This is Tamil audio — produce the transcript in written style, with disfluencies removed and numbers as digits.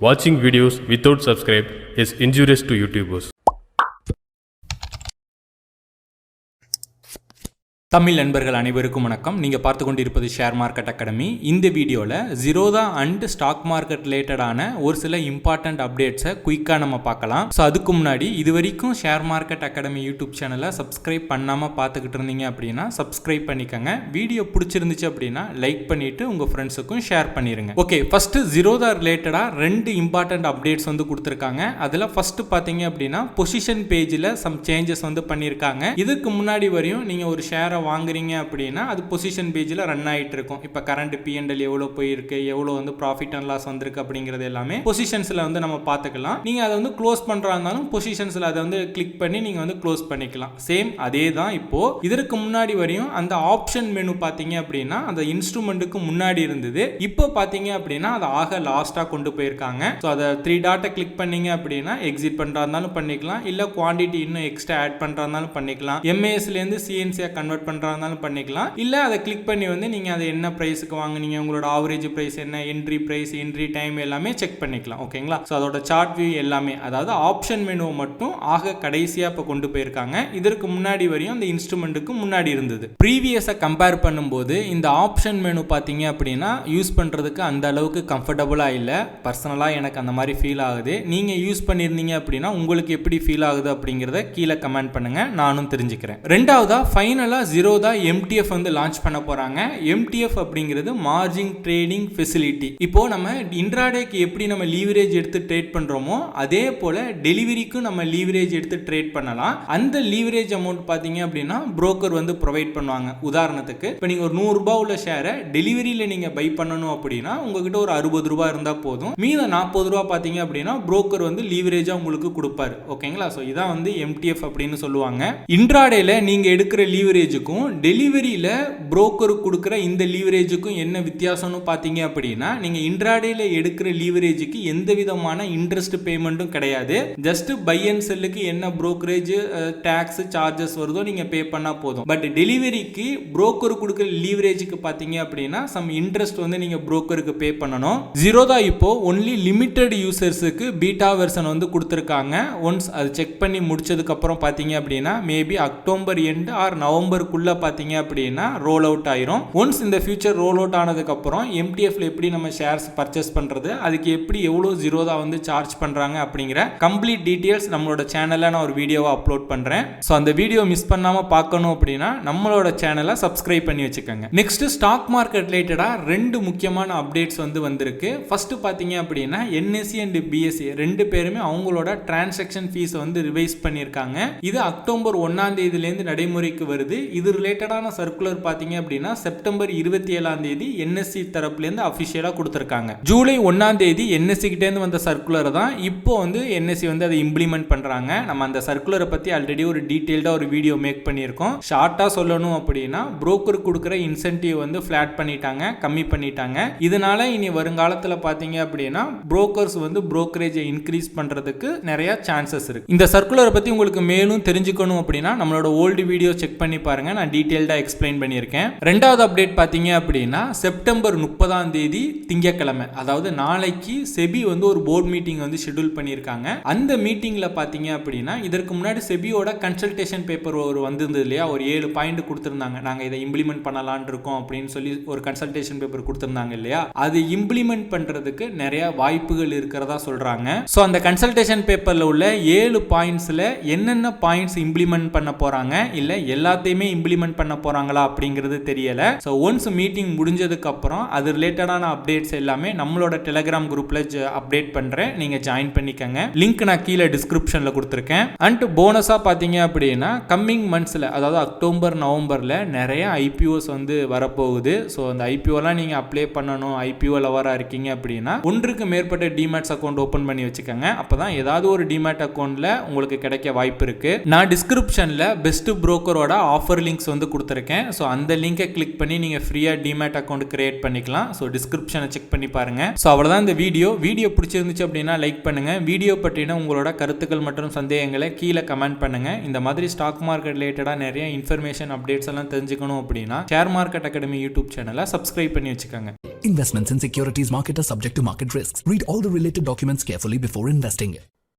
Watching videos without subscribe is injurious to YouTubers. Tamil நண்பர்கள் அனைவருக்கும் வணக்கம். நீங்கள் பார்த்து கொண்டிருப்பது ஷேர் மார்க்கெட் அகாடமி. இந்த வீடியோவில் ஜீரோதா அண்ட் ஸ்டாக் மார்க்கெட் ரிலேட்டடான ஒரு சில இம்பார்ட்டன்ட் அப்டேட்ஸை குயிக்காக நம்ம பார்க்கலாம். ஸோ அதுக்கு முன்னாடி இது வரைக்கும் ஷேர் மார்க்கெட் அகாடமி யூடியூப் சேனலை சப்ஸ்கிரைப் பண்ணாமல் பார்த்துக்கிட்டு இருந்தீங்க அப்படின்னா சப்ஸ்கிரைப் பண்ணிக்கோங்க. வீடியோ பிடிச்சிருந்துச்சு அப்படின்னா லைக் பண்ணிவிட்டு உங்கள் ஃப்ரெண்ட்ஸுக்கும் ஷேர் பண்ணிடுங்க. ஓகே, ஃபஸ்ட்டு ஜீரோதா ரிலேட்டடாக ரெண்டு இம்பார்ட்டன்ட் அப்டேட்ஸ் கொடுத்துருக்காங்க. அதில் ஃபஸ்ட்டு பார்த்தீங்க அப்படின்னா பொசிஷன் பேஜில் சம் சேஞ்சஸ் பண்ணியிருக்காங்க. இதுக்கு முன்னாடி வரையும் நீங்கள் ஒரு ஷேரை வாங்குறீங்க அப்படின்னா அது பொசிஷன் பேஜில் ரன் ஆகிட்டு இருக்கும். இப்போ கரண்ட் P&L எவ்வளோ போயிருக்கு, எவ்வளோ ப்ராஃபிட் அண்ட் லாஸ் வந்திருக்கு அப்படிங்கிறது எல்லாமே பொசிஷன்ஸில் நம்ம பார்த்துக்கலாம். நீங்கள் அதை க்ளோஸ் பண்ணுறா இருந்தாலும் பொசிஷன்ஸில் அதை கிளிக் பண்ணி நீங்கள் க்ளோஸ் பண்ணிக்கலாம். சேம் அதே தான் இப்போ. இதற்கு முன்னாடி வரையும் அந்த ஆப்ஷன் மெனு பார்த்தீங்க அப்படின்னா அந்த இன்ஸ்ட்ருமெண்ட்டுக்கு முன்னாடி இருந்தது. இப்போ பார்த்தீங்க அப்படின்னா அதை ஆக லாஸ்ட்டாக கொண்டு போயிருக்காங்க. ஸோ அதை 3 டாட்டை கிளிக் பண்ணீங்க அப்படின்னா எக்ஸிட் பண்ணுறா இருந்தாலும் பண்ணிக்கலாம், இல்லை குவான்டிட்டி இன்னும் எக்ஸ்ட்ரா ஆட் பண்ணுறா இருந்தாலும் பண்ணிக்கலாம், MASலேருந்து CNCயாக கன்வெர்ட் பண்ணுறாலும் பண்ணிக்கலாம், இல்லை அதை கிளிக் பண்ணி நீங்கள் அதை என்ன ப்ரைஸுக்கு வாங்குனீங்க, உங்களோட ஆவரேஜ் ப்ரைஸ் என்ன, என்ட்ரி ப்ரைஸ், என்ட்ரி டைம் எல்லாமே செக் பண்ணிக்கலாம். ஓகேங்களா? ஸோ அதோட சார்ட் வியூ எல்லாமே, அதாவது ஆப்ஷன் மெனுவை மட்டும் ஆக கடைசியாக இப்போ கொண்டு போயிருக்காங்க. இதற்கு முன்னாடி வரையும் அந்த இன்ஸ்ட்ருமெண்ட்டுக்கு முன்னாடி இருந்தது. ப்ரீவியஸை கம்பேர் பண்ணும்போது இந்த ஆப்ஷன் மெனு பார்த்தீங்க அப்படின்னா யூஸ் பண்ணுறதுக்கு அந்த அளவுக்கு கம்ஃபர்டபுளாக இல்லை. பர்சனலாக எனக்கு அந்த மாதிரி ஃபீல் ஆகுது. நீங்கள் யூஸ் பண்ணியிருந்தீங்க அப்படின்னா உங்களுக்கு எப்படி ஃபீல் ஆகுது அப்படிங்கிறத கீழே கமெண்ட் பண்ணுங்கள், நானும் தெரிஞ்சுக்கிறேன். ரெண்டாவதா ஃபைனலாக ஜீரோதா MTF லான்ச் பண்ண போறாங்க. MTF அப்படிங்கிறது மார்ஜின் ட்ரேடிங் ஃபெசிலிட்டி. இப்போ நம்ம இன்ட்ராடேக்கு எப்படி நம்ம லீவரேஜ் எடுத்து ட்ரேட் பண்றோமோ அதே போல டெலிவரிக்கும் நம்ம லீவரேஜ் எடுத்து ட்ரேட் பண்ணலாம். அந்த லீவரேஜ் அமௌண்ட் பாத்தீங்க அப்படின்னா புரோக்கர் ப்ரொவைட் பண்ணுவாங்க. உதாரணத்துக்கு இப்போ நீங்க ஒரு 100 ரூபாய் உள்ள ஷேரை டெலிவரியில நீங்க பை பண்ணணும் அப்படின்னா உங்ககிட்ட ஒரு 60 ரூபாய் இருந்தா போதும். மீத 40 ரூபாய் பாத்தீங்க அப்படின்னா புரோக்கர் லீவரேஜா உங்களுக்கு கொடுப்பாரு. ஓகேங்களா? ஸோ இதான் MTF அப்படின்னு சொல்லுவாங்க. இன்ட்ராடேல நீங்க எடுக்கிற லீவரேஜுக்கும் டெலிவரியில் புரோக்கர் கொடுக்குற இந்த லீவரேஜுக்கும் என்ன வித்தியாசம்னு பார்த்தீங்க அப்படின்னா நீங்கள் இன்ட்ராடேல எடுக்கிற லீவரேஜுக்கு எந்த விதமான இன்ட்ரெஸ்ட் பேமெண்ட்டும் கிடையாது. ஜஸ்ட் பை அண்ட் செல்லுக்கு என்ன புரோக்கரேஜ் டாக்ஸ் சார்ஜஸ் வருதோ நீங்கள் பே பண்ணால் போதும். பட் டெலிவரிக்கு புரோக்கர் கொடுக்குற லீவரேஜுக்கு பார்த்தீங்க அப்படின்னா சம் இன்ட்ரெஸ்ட் நீங்கள் புரோக்கருக்கு பே பண்ணணும். ஜீரோதா இப்போ ஒன்லி லிமிட்டெட் யூசர்ஸுக்கு பீட்டா வெர்ஷன் கொடுத்துருக்காங்க. ஒன்ஸ் அது செக் பண்ணி முடிச்சதுக்கு அப்புறம் பார்த்தீங்க அப்படின்னா மேபி அக்டோபர் எண்ட் ஆர் நவம்பருக்குள்ள பார்த்தீங்க அப்படின்னா ரோல் அவுட் ஆயிரும். ஒன்ஸ் இந்த ஃபியூச்சர் ரோல் அவுட் ஆனதுக்கு அப்புறம் MTFல எப்படி நம்ம ஷேர்ஸ் பர்ச்சேஸ் பண்றது, அதுக்கு எப்படி எவ்வளவு ஜீரோதா சார்ஜ் பண்றாங்க அப்படிங்கிற கம்ப்ளீட் டீடைல்ஸ் நம்மளோட சேனல்ல நான் ஒரு வீடியோவை அப்லோட் பண்றேன். ஸோ அந்த வீடியோ மிஸ் பண்ணாம பார்க்கணும் அப்படின்னா நம்மளோட சேனலை சப்ஸ்கிரைப் பண்ணி வச்சுக்கோங்க. நெக்ஸ்ட் ஸ்டாக் மார்க்கெட் ரிலேட்டடா ரெண்டு முக்கியமான அப்டேட்ஸ் வந்திருக்கு. ஃபர்ஸ்ட் பாத்தீங்க அப்படின்னா NSE அண்ட் BSE ரெண்டு பேருமே அவங்களோட டிரான்சாக்ஷன் ஃபீஸ் ரிவைஸ் பண்ணியிருக்காங்க. இது அக்டோபர் 1ஆம் தேதியிலேருந்து நடைமுறைக்கு வருது. இது ரிலேட்டடான சர்க்குலர் பாத்தீங்க அப்படின்னா செப்டம்பர் 27ஆம் தேதி NSE தரப்புலேருந்து அஃபிஷியலா கொடுத்திருக்காங்க. ஜூலை 1ஆம் தேதி NSE கிட்ட இருந்து வந்த சர்க்குலர் தான் இப்போ NSE அதை இம்ப்ளிமெண்ட் பண்றாங்க. நம்ம அந்த சர்க்குலரை பத்தி ஆல்ரெடி ஒரு டீடைல்டா ஒரு வீடியோ மேக் பண்ணியிருக்கோம். ஷார்ட்டா சொல்லணும் அப்படின்னா புரோக்கர் கொடுக்குற இன்சென்டிவ் ஃபிளாட் பண்ணிட்டாங்க, கம்மி பண்ணிட்டாங்க. இதனால இனி வருங்காலத்தில் பாத்தீங்க அப்படின்னா புரோக்கர்ஸ் புரோக்கரேஜை இன்க்ரீஸ் பண்றதுக்கு நிறைய சான்சஸ் இருக்கு. இந்த சர்க்குலரை பத்தி உங்களுக்கு மேலும் தெரிஞ்சுக்கணும் அப்படின்னா நம்மளோட ஓல்டு வீடியோ செக் பண்ணி பாருங்க, நான் டீடைல்டா எக்ஸ்பிளைன் பண்ணியிருக்கேன். ரெண்டாவது அப்டேட் பார்த்தீங்க அப்படின்னா செப்டம்பர் 30ஆம் தேதி திங்கட்கிழமை, அதாவது நாளைக்கு செபி ஒரு போர்ட் மீட்டிங் ஷெட்யூல் பண்ணியிருக்காங்க. அந்த மீட்டிங்ல பார்த்தீங்க அப்படின்னா இதற்கு முன்னாடி செபியோட கன்சல்டேஷன் பேப்பர் வந்திருந்தது இல்லையா, ஒரு 7 பாயிண்ட் கொடுத்திருந்தாங்க. நாங்கள் இதை இம்ப்ளிமெண்ட் பண்ணலான் இருக்கோம் அப்படின்னு சொல்லி ஒரு கன்சல்டேஷன் பேப்பர் கொடுத்திருந்தாங்க இல்லையா, அது இம்ப்ளிமெண்ட் பண்றதுக்கு நிறைய வாய்ப்புகள் இருக்கிறதா சொல்றாங்க. ஸோ அந்த கன்சல்டேஷன் பேப்பர்ல உள்ள 7 பாயிண்ட்ஸ்ல என்னென்ன பாயிண்ட்ஸ் இம்ப்ளிமெண்ட் பண்ண போறாங்க, இல்ல எல்லாத்தையுமே இம்ப்ளிமெண்ட் பண்ண போறாங்களா அப்படிங்கிறது தெரியல. சோ ஒன்ஸ் மீட்டிங் முடிஞ்சதுக்கு அப்புறம் அது ரிலேட்டடான அப்டேட்ஸ் எல்லாமே நம்மளோட டெலிகிராம் குரூப்ல அப்டேட் பண்றேன், நீங்க ஜாயின் பண்ணிக்கங்க. லிங்க் நான் கீழே டிஸ்கிரிப்ஷன்ல கொடுத்திருக்கேன். அண்ட் போனஸா பாத்தீங்க அப்படின்னா கம்மிங் மந்த்ஸ்ல, அதாவது அக்டோபர் நவம்பர்ல நிறைய IPOs வரப்போகுது. ஸோ அந்த IPOலாம் நீங்க அப்ளை பண்ணணும், IPO லவரா இருக்கீங்க அப்படின்னா ஒன்றுக்கு மேற்பட்ட டிமேட்ஸ் அக்கௌண்ட் ஓபன் பண்ணி வச்சுக்கோங்க. அப்பதான் ஏதாவது ஒரு டிமேட் அக்கௌண்ட்ல உங்களுக்கு கிடைக்க வாய்ப்பு இருக்கு. நான் டிஸ்கிரிப்ஷன்ல பெஸ்ட் புரோக்கரோட ஆஃபர் லிங்க் லிங்க்ஸ் வந்து கொடுத்துருக்கேன். ஸோ அந்த லிங்கை கிளிக் பண்ணி நீங்கள் ஃப்ரீயாக டிமேட் அக்கௌண்ட் கிரியேட் பண்ணிக்கலாம். ஸோ டிஸ்கிரிப்ஷனை செக் பண்ணி பாருங்கள். ஸோ அவ்வளோதான் இந்த வீடியோ பிடிச்சிருந்துச்சு அப்படின்னா லைக் பண்ணுங்கள். வீடியோ பற்றின உங்களோட கருத்துக்கள் மற்றும் சந்தேகங்களை கீழே கமெண்ட் பண்ணுங்கள். இந்த மாதிரி ஸ்டாக் மார்க்கெட் ரிலேட்டடாக நிறைய இன்ஃபர்மேஷன் அப்டேட்ஸ் எல்லாம் தெரிஞ்சுக்கணும் அப்படின்னா ஷேர் மார்க்கெட் அகாடமி யூடியூப் சேனலை சப்ஸ்கிரைப் பண்ணி வச்சுக்கோங்க. Investments in securities market are subject to market risks. Read all the related documents carefully before investing.